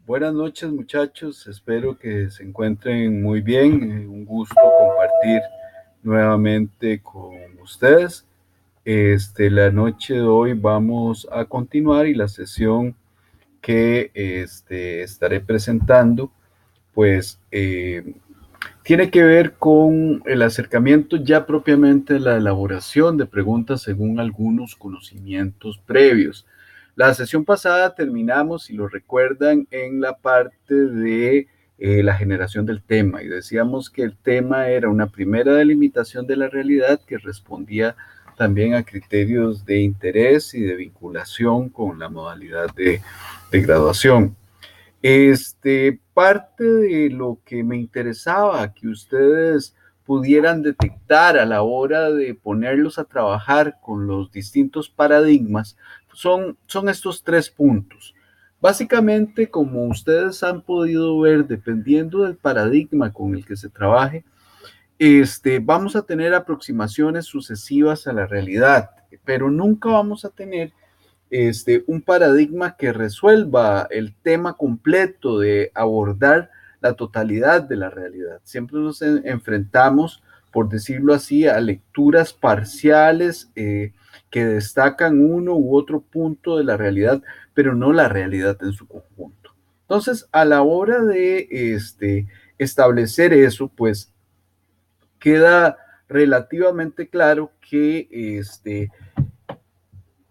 Buenas noches, muchachos. Espero que se encuentren muy bien. Un gusto compartir nuevamente con ustedes. La noche de hoy vamos a continuar y la sesión que estaré presentando, pues tiene que ver con el acercamiento ya propiamente de la elaboración de preguntas según algunos conocimientos previos. La sesión pasada terminamos, si lo recuerdan, en la parte de la generación del tema y decíamos que el tema era una primera delimitación de la realidad que respondía también a criterios de interés y de vinculación con la modalidad de graduación. Parte de lo que me interesaba que ustedes pudieran detectar a la hora de ponerlos a trabajar con los distintos paradigmas son estos tres puntos. Básicamente, como ustedes han podido ver, dependiendo del paradigma con el que se trabaje, vamos a tener aproximaciones sucesivas a la realidad, pero nunca vamos a tener un paradigma que resuelva el tema completo de abordar la totalidad de la realidad. Siempre nos enfrentamos, por decirlo así, a lecturas parciales que destacan uno u otro punto de la realidad, pero no la realidad en su conjunto. Entonces, a la hora de establecer eso, pues queda relativamente claro que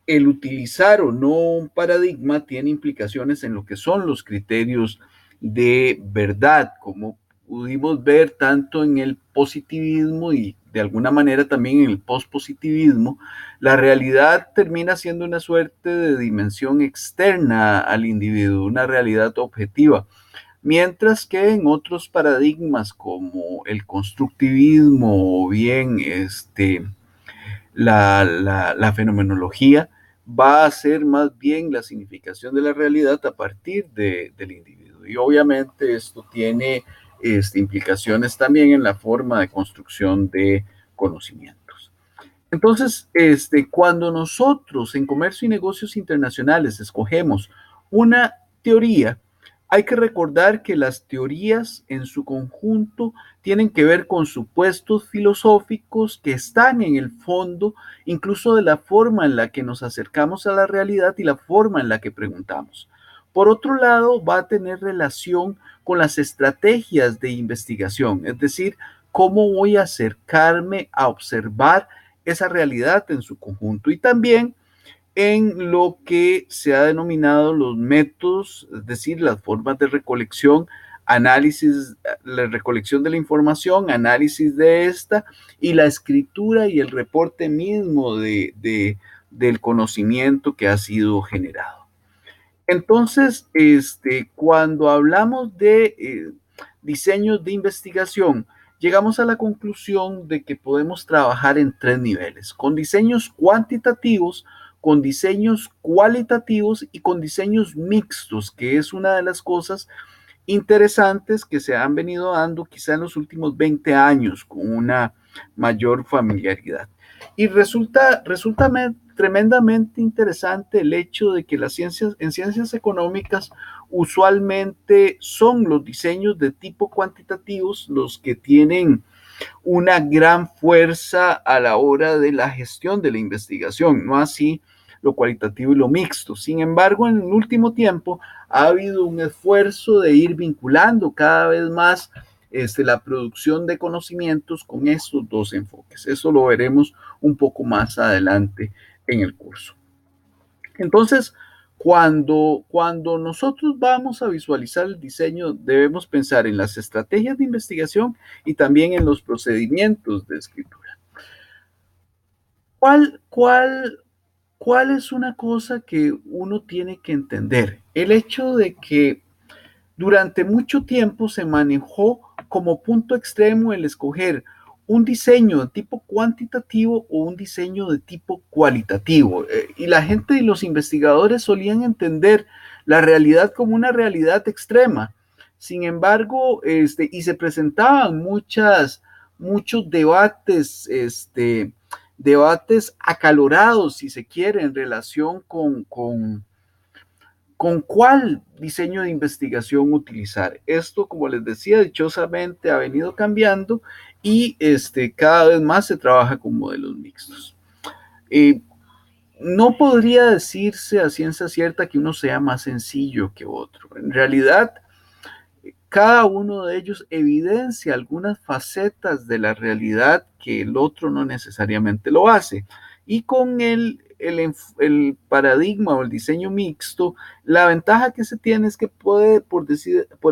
el utilizar o no un paradigma tiene implicaciones en lo que son los criterios de verdad, como pudimos ver tanto en el positivismo y de alguna manera también en el pospositivismo. La realidad termina siendo una suerte de dimensión externa al individuo, una realidad objetiva. Mientras que en otros paradigmas como el constructivismo o bien la fenomenología, va a ser más bien la significación de la realidad a partir del individuo. Y obviamente esto tiene implicaciones también en la forma de construcción de conocimientos. Entonces, cuando nosotros en comercio y negocios internacionales escogemos una teoría, hay que recordar que las teorías en su conjunto tienen que ver con supuestos filosóficos que están en el fondo, incluso de la forma en la que nos acercamos a la realidad y la forma en la que preguntamos. Por otro lado, va a tener relación con las estrategias de investigación, es decir, cómo voy a acercarme a observar esa realidad en su conjunto y también en lo que se ha denominado los métodos, es decir, las formas de recolección, análisis, la recolección de la información, análisis de esta y la escritura y el reporte mismo del conocimiento que ha sido generado. Entonces, cuando hablamos de diseños de investigación, llegamos a la conclusión de que podemos trabajar en tres niveles, con diseños cuantitativos, con diseños cualitativos y con diseños mixtos, que es una de las cosas interesantes que se han venido dando quizá en los últimos 20 años con una mayor familiaridad. Y resulta tremendamente interesante el hecho de que en ciencias económicas usualmente son los diseños de tipo cuantitativos los que tienen una gran fuerza a la hora de la gestión de la investigación, no así lo cualitativo y lo mixto. Sin embargo, en el último tiempo ha habido un esfuerzo de ir vinculando cada vez más la producción de conocimientos con estos dos enfoques. Eso lo veremos un poco más adelante en el curso. Entonces, cuando nosotros vamos a visualizar el diseño, debemos pensar en las estrategias de investigación y también en los procedimientos de escritura. ¿Cuál, cuál, ¿Cuál es una cosa que uno tiene que entender? El hecho de que durante mucho tiempo se manejó como punto extremo el escoger un diseño de tipo cuantitativo o un diseño de tipo cualitativo. Y la gente y los investigadores solían entender la realidad como una realidad extrema. Sin embargo, y se presentaban muchos debates, debates acalorados, si se quiere, en relación ¿Con cuál diseño de investigación utilizar? Esto, como les decía, dichosamente ha venido cambiando y cada vez más se trabaja con modelos mixtos. Eh, no podría decirse a ciencia cierta que uno sea más sencillo que otro. En realidad, cada uno de ellos evidencia algunas facetas de la realidad que el otro no necesariamente lo hace. Y con el paradigma o el diseño mixto, la ventaja que se tiene es que puede, por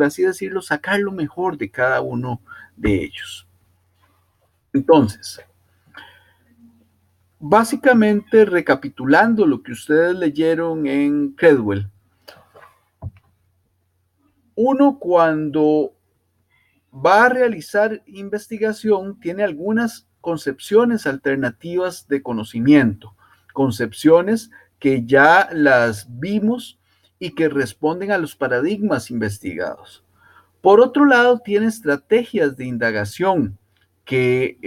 así decirlo, sacar lo mejor de cada uno de ellos. Entonces, básicamente recapitulando lo que ustedes leyeron en Credwell, uno cuando va a realizar investigación tiene algunas concepciones alternativas de conocimiento, concepciones que ya las vimos y que responden a los paradigmas investigados. Por otro lado, tiene estrategias de indagación que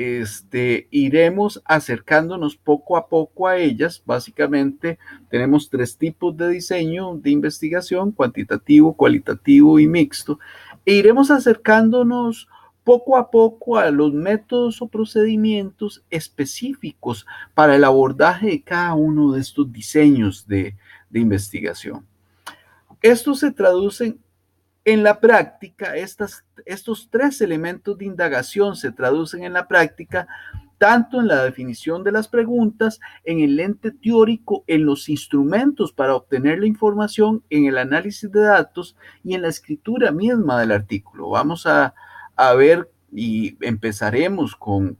iremos acercándonos poco a poco a ellas. Básicamente, tenemos tres tipos de diseño de investigación: cuantitativo, cualitativo y mixto. E iremos acercándonos poco a poco a los métodos o procedimientos específicos para el abordaje de cada uno de estos diseños de investigación. Estos se traducen en la práctica, estos tres elementos de indagación se traducen en la práctica tanto en la definición de las preguntas, en el ente teórico, en los instrumentos para obtener la información, en el análisis de datos y en la escritura misma del artículo. Vamos a ver y empezaremos con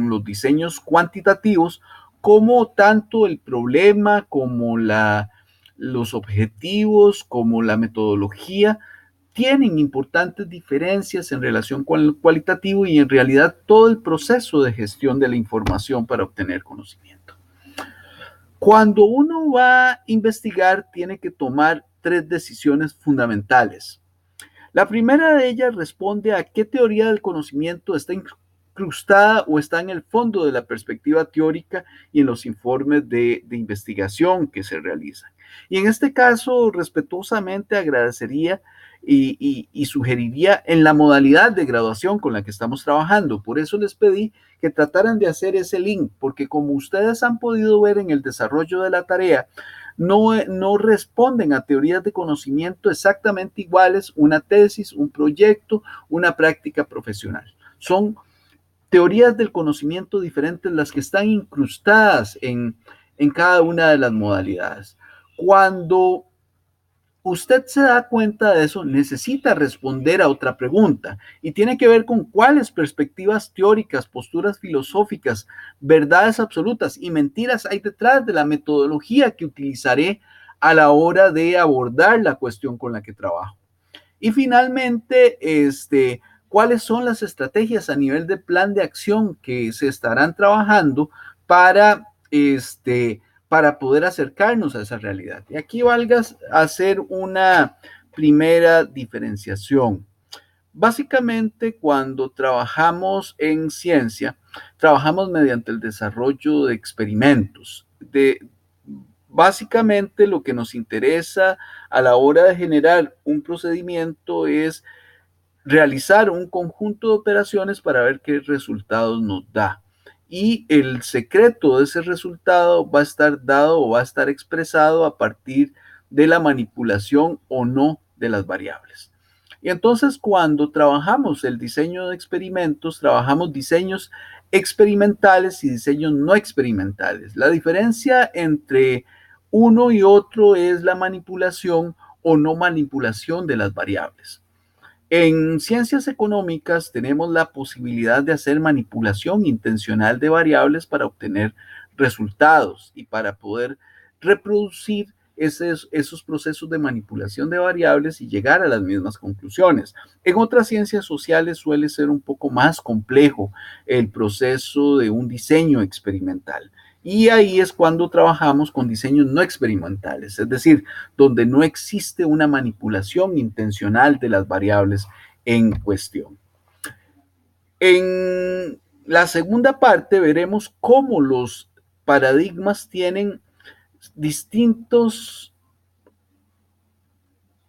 los diseños cuantitativos, como tanto el problema como los objetivos, como la metodología, tienen importantes diferencias en relación con el cualitativo y en realidad todo el proceso de gestión de la información para obtener conocimiento. Cuando uno va a investigar, tiene que tomar tres decisiones fundamentales. La primera de ellas responde a qué teoría del conocimiento está incrustada o está en el fondo de la perspectiva teórica y en los informes de investigación que se realizan. Y en este caso, respetuosamente agradecería y sugeriría en la modalidad de graduación con la que estamos trabajando. Por eso les pedí que trataran de hacer ese link, porque como ustedes han podido ver en el desarrollo de la tarea, no responden a teorías de conocimiento exactamente iguales, una tesis, un proyecto, una práctica profesional. Son teorías del conocimiento diferentes las que están incrustadas en cada una de las modalidades. Cuando usted se da cuenta de eso, necesita responder a otra pregunta y tiene que ver con cuáles perspectivas teóricas, posturas filosóficas, verdades absolutas y mentiras hay detrás de la metodología que utilizaré a la hora de abordar la cuestión con la que trabajo. Y finalmente, cuáles son las estrategias a nivel de plan de acción que se estarán trabajando para para poder acercarnos a esa realidad. Y aquí valga hacer una primera diferenciación. Básicamente, cuando trabajamos en ciencia, trabajamos mediante el desarrollo de experimentos. Básicamente, lo que nos interesa a la hora de generar un procedimiento es realizar un conjunto de operaciones para ver qué resultados nos da. Y el secreto de ese resultado va a estar dado o va a estar expresado a partir de la manipulación o no de las variables. Y entonces cuando trabajamos el diseño de experimentos, trabajamos diseños experimentales y diseños no experimentales. La diferencia entre uno y otro es la manipulación o no manipulación de las variables. En ciencias económicas tenemos la posibilidad de hacer manipulación intencional de variables para obtener resultados y para poder reproducir esos procesos de manipulación de variables y llegar a las mismas conclusiones. En otras ciencias sociales suele ser un poco más complejo el proceso de un diseño experimental. Y ahí es cuando trabajamos con diseños no experimentales, es decir, donde no existe una manipulación intencional de las variables en cuestión. En la segunda parte veremos cómo los paradigmas tienen distintos